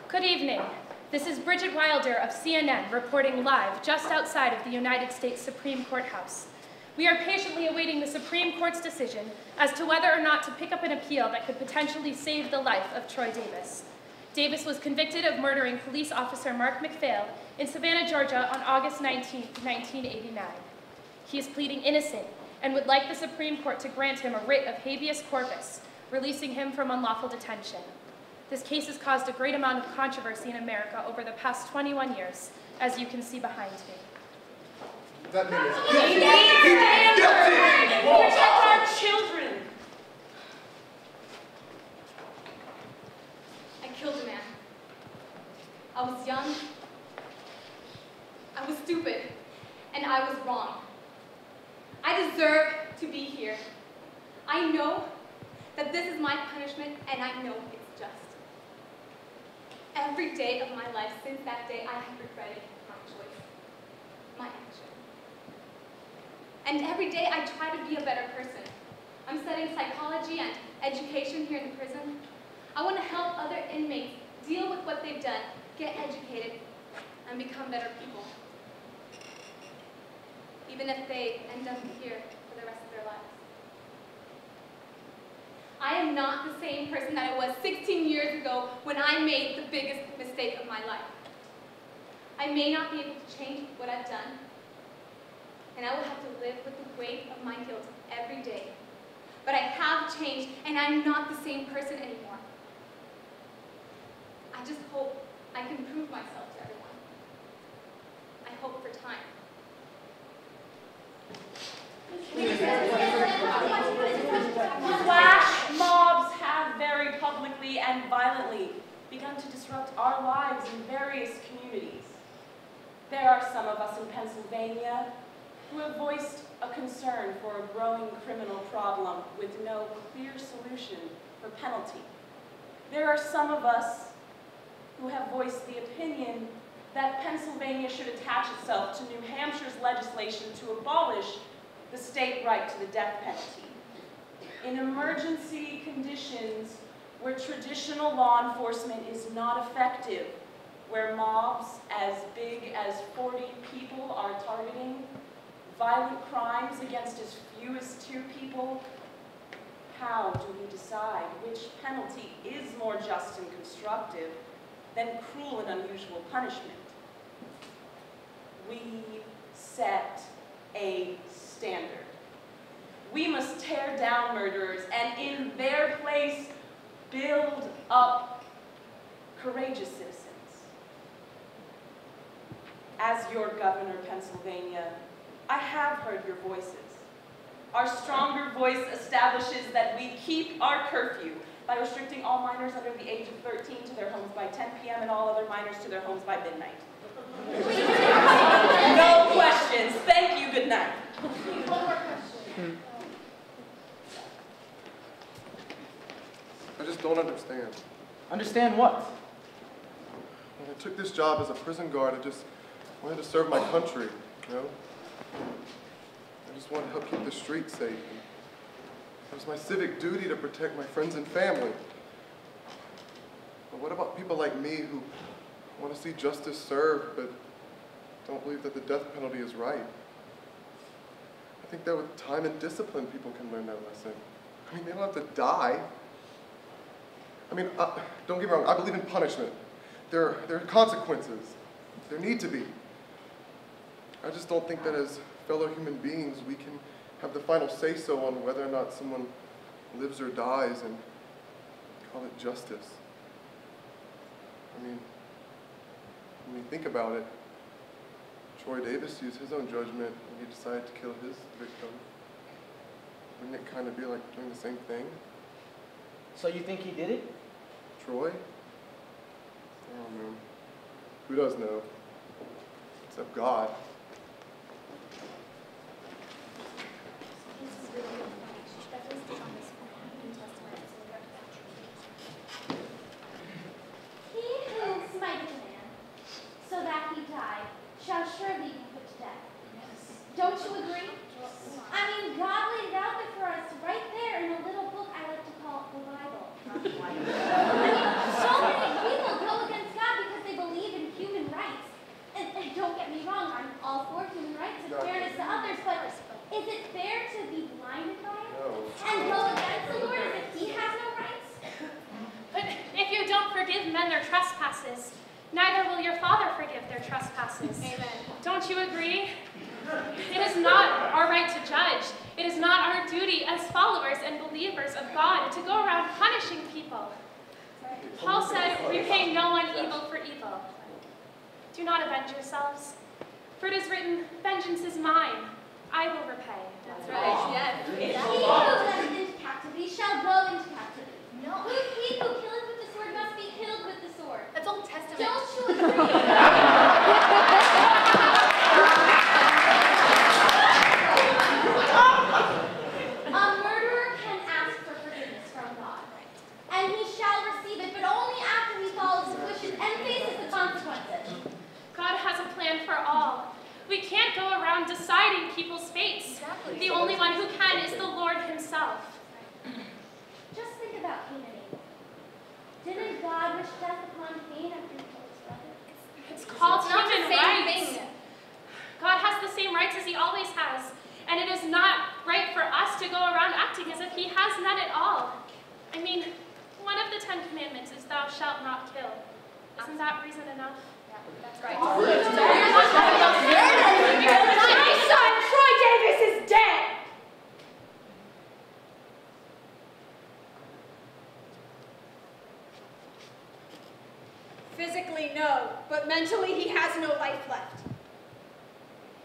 Good evening. This is Bridget Wilder of CNN reporting live just outside of the United States Supreme Court House. We are patiently awaiting the Supreme Court's decision as to whether or not to pick up an appeal that could potentially save the life of Troy Davis. Davis was convicted of murdering police officer Mark McPhail in Savannah, Georgia on August 19, 1989. He is pleading innocent and would like the Supreme Court to grant him a writ of habeas corpus, releasing him from unlawful detention. This case has caused a great amount of controversy in America over the past 21 years, as you can see behind me. That means protect our children. I killed a man. I was young, I was stupid, and I was wrong. I deserve to be here. I know that this is my punishment, and I know it's just. Every day of my life since that day, I have regretted my choice, my action. And every day I try to be a better person. I'm studying psychology and education here in the prison. I want to help other inmates deal with what they've done, get educated, and become better people. Even if they end up here for the rest of their lives. I am not the same person that I was 16 years ago when I made the biggest mistake of my life. I may not be able to change what I've done, and I will have to live with the weight of my guilt every day. But I have changed, and I'm not the same person anymore. I just hope I can prove myself to everyone. I hope for time. Flash mobs have very publicly and violently begun to disrupt our lives in various communities. There are some of us in Pennsylvania who have voiced a concern for a growing criminal problem with no clear solution for penalty. There are some of us who have voiced the opinion that Pennsylvania should attach itself to New Hampshire's legislation to abolish the state right to the death penalty. In emergency conditions where traditional law enforcement is not effective, where mobs as big as 40 people are targeting violent crimes against as few as 2 people, how do we decide which penalty is more just and constructive than cruel and unusual punishment? We set a standard. We must tear down murderers and in their place build up courageous citizens. As your governor, Pennsylvania, I have heard your voices. Our stronger voice establishes that we keep our curfew by restricting all minors under the age of 13 to their homes by 10 p.m. and all other minors to their homes by midnight. No questions. Thank you. Good night. One more question. I just don't understand. Understand what? When I took this job as a prison guard, I just wanted to serve my country, you know? I just wanted to help keep the streets safe. It was my civic duty to protect my friends and family. But what about people like me who want to see justice served, but don't believe that the death penalty is right? I think that with time and discipline, people can learn that lesson. I mean, they don't have to die. I mean, don't get me wrong, I believe in punishment. There are consequences. There need to be. I just don't think that as fellow human beings, we can have the final say-so on whether or not someone lives or dies and call it justice. I mean, when you think about it, Troy Davis used his own judgment when he decided to kill his victim. Wouldn't it kind of be like doing the same thing? So you think he did it? Troy? I don't know. Who does know? Except God. He who smiteth a man, so that he die, shall surely be put to death. Don't you agree? I mean, God laid it out there for us right there in a little book I like to call the Bible. I mean, so many people go against God. their trespasses, neither will your Father forgive their trespasses. Amen. Don't you agree? It is not our right to judge. It is not our duty as followers and believers of God to go around punishing people. Paul said, repay no one evil for evil. Do not avenge yourselves. For it is written, vengeance is mine. I will repay. That's right. Yes. He who led into captivity shall go into captivity. No. He who killeth with the sword must be killed with the sword. That's Old Testament. Don't you agree? A murderer can ask for forgiveness from God, and he shall receive it, but only after he follows his wishes and faces the consequences. God has a plan for all. We can't go around deciding people's fates. Exactly. The only one who can is the Lord himself. Just think about Cain and Abel. Didn't God wish death upon Cain after he killed his brother? It's called It's not the human same rights. thing. God has the same rights as he always has, and it is not right for us to go around acting as if he has none at all. I mean, one of the 10 Commandments is thou shalt not kill. Isn't that reason enough? That's right. My son, Troy Davis, is dead! Physically, no, but mentally he has no life left.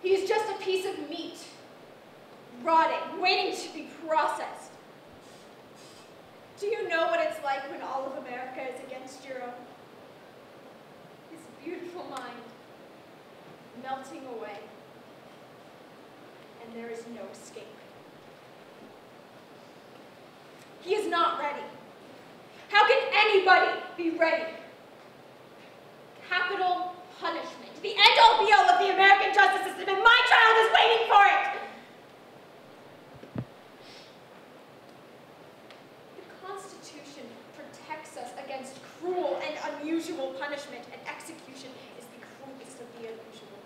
He is just a piece of meat, rotting, waiting to be processed. Do you know what it's like when all of America is against your own? His beautiful mind melting away, and there is no escape. He is not ready. How can anybody be ready? Capital punishment, the end-all be-all of the American justice system, and my child is waiting for it! The Constitution protects us against cruel and unusual punishment, and execution is the cruelest of the unusual.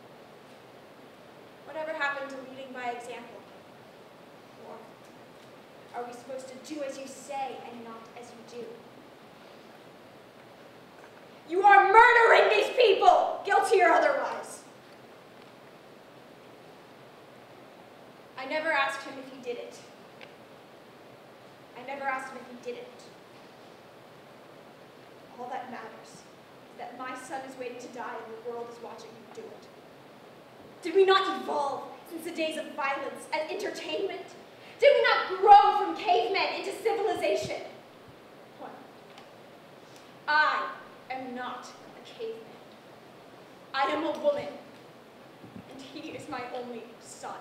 Whatever happened to leading by example? Or are we supposed to do as you say and not as you do? You are murdering these people, guilty or otherwise. I never asked him if he did it. I never asked him if he didn't. All that matters is that my son is waiting to die and the world is watching him do it. Did we not evolve since the days of violence and entertainment? Did we not grow from cavemen into civilization? What? I am not a caveman. I am a woman, and he is my only son.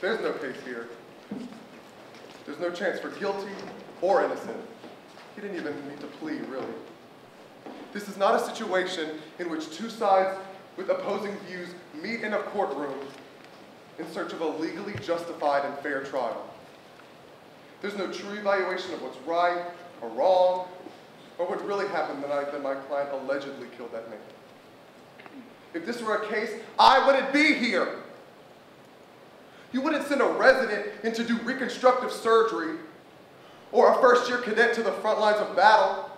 There's no case here. There's no chance for guilty or innocent. He didn't even need to plead, really. This is not a situation in which two sides with opposing views meet in a courtroom in search of a legally justified and fair trial. There's no true evaluation of what's right or wrong, or what really happened the night that my client allegedly killed that man. If this were a case, I wouldn't be here. You wouldn't send a resident in to do reconstructive surgery or a first-year cadet to the front lines of battle.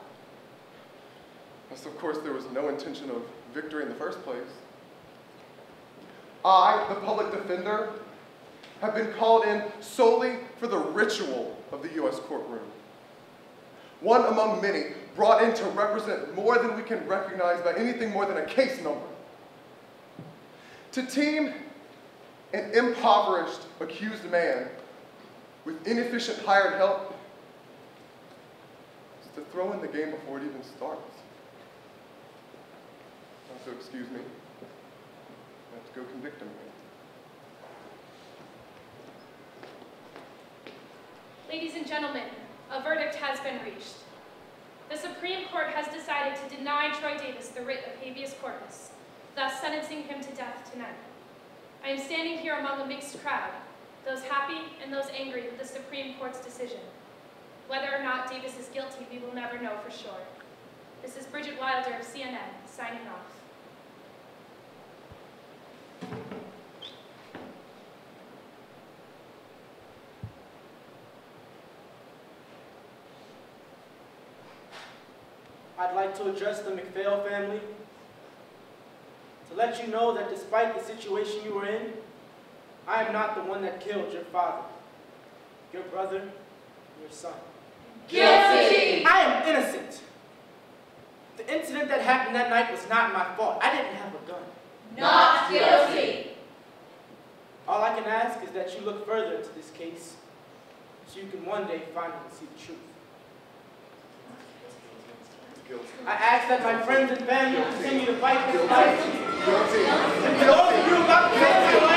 Unless, of course, there was no intention of victory in the first place. I, the public defender, have been called in solely for the ritual of the U.S. courtroom. One among many brought in to represent more than we can recognize by anything more than a case number. To team an impoverished, accused man with inefficient hired help is to throw in the game before it even starts. Also, excuse me, I have to go convict him. Ladies and gentlemen, a verdict has been reached. The Supreme Court has decided to deny Troy Davis the writ of habeas corpus, thus sentencing him to death tonight. I am standing here among a mixed crowd, those happy and those angry with the Supreme Court's decision. Whether or not Davis is guilty, we will never know for sure. This is Bridget Wilder of CNN, signing off. I'd like to address the McPhail family to let you know that despite the situation you were in, I am not the one that killed your father, your brother, your son. Guilty! I am innocent. The incident that happened that night was not my fault. I didn't have a gun. Not guilty! All I can ask is that you look further into this case so you can one day finally see the truth. I ask that my friends and family continue to fight this fight. And for those of you about to